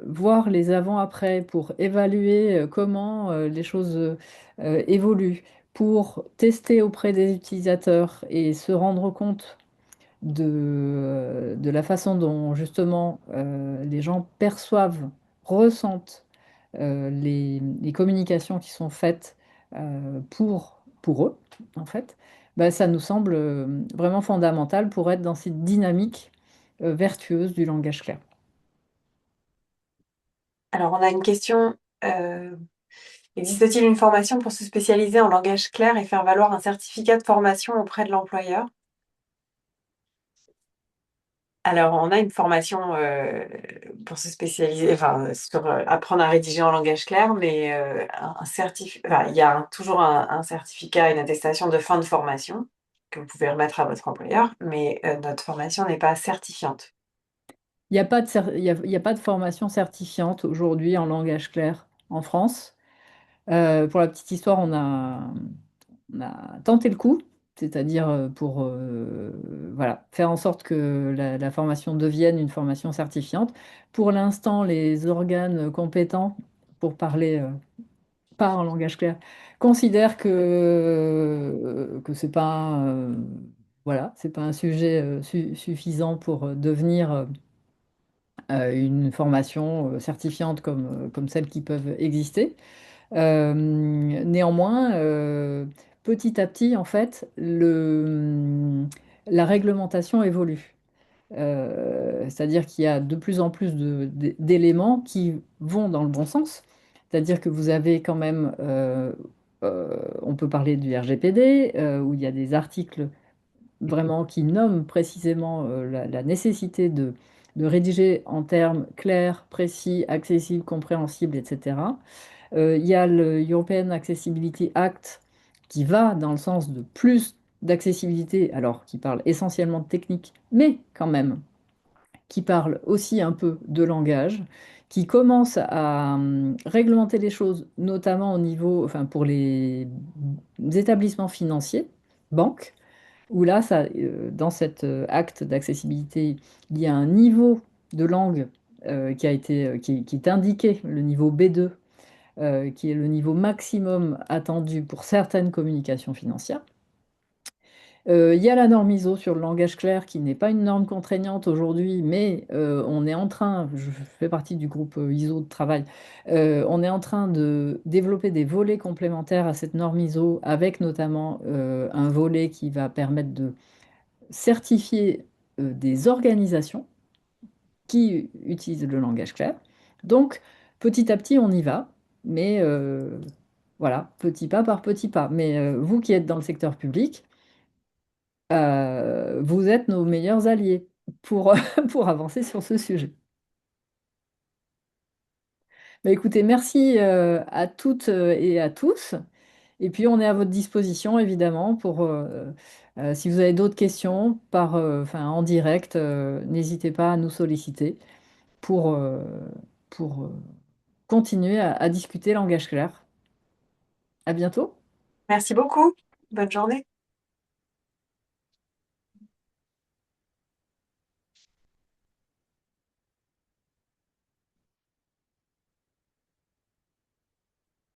voir les avant-après, pour évaluer comment les choses évoluent, pour tester auprès des utilisateurs et se rendre compte de la façon dont justement les gens perçoivent, ressentent les communications qui sont faites pour eux, en fait, bah, ça nous semble vraiment fondamental pour être dans cette dynamique vertueuse du langage clair. Alors, on a une question. euh, Existe-t-il une formation pour se spécialiser en langage clair et faire valoir un certificat de formation auprès de l'employeur? Alors, on a une formation pour se spécialiser, enfin, sur apprendre à rédiger en langage clair, mais enfin, il y a toujours un certificat, une attestation de fin de formation que vous pouvez remettre à votre employeur, mais notre formation n'est pas certifiante. Il n'y a pas de, il y a pas de formation certifiante aujourd'hui en langage clair en France. Pour la petite histoire, on a tenté le coup, c'est-à-dire pour voilà, faire en sorte que la formation devienne une formation certifiante. Pour l'instant, les organes compétents pour parler pas en langage clair considèrent que c'est pas voilà, c'est pas un sujet suffisant pour devenir une formation certifiante comme celles qui peuvent exister. Néanmoins, petit à petit, en fait, la réglementation évolue. C'est-à-dire qu'il y a de plus en plus d'éléments qui vont dans le bon sens. C'est-à-dire que vous avez quand même, on peut parler du RGPD, où il y a des articles vraiment qui nomment précisément la nécessité de rédiger en termes clairs, précis, accessibles, compréhensibles, etc. Il y a le European Accessibility Act qui va dans le sens de plus d'accessibilité, alors qui parle essentiellement de technique, mais quand même, qui parle aussi un peu de langage, qui commence à réglementer les choses, notamment au niveau, enfin pour les établissements financiers, banques, où là, ça, dans cet acte d'accessibilité, il y a un niveau de langue qui a été, qui est indiqué, le niveau B2 qui est le niveau maximum attendu pour certaines communications financières. Il y a la norme ISO sur le langage clair qui n'est pas une norme contraignante aujourd'hui, mais on est en train, je fais partie du groupe ISO de travail, on est en train de développer des volets complémentaires à cette norme ISO, avec notamment un volet qui va permettre de certifier des organisations qui utilisent le langage clair. Donc, petit à petit, on y va, mais voilà, petit pas par petit pas. Mais vous qui êtes dans le secteur public, vous êtes nos meilleurs alliés pour, pour avancer sur ce sujet. Bah, écoutez, merci à toutes et à tous. Et puis, on est à votre disposition, évidemment, pour si vous avez d'autres questions enfin, en direct, n'hésitez pas à nous solliciter pour, pour continuer à discuter langage clair. À bientôt. Merci beaucoup. Bonne journée.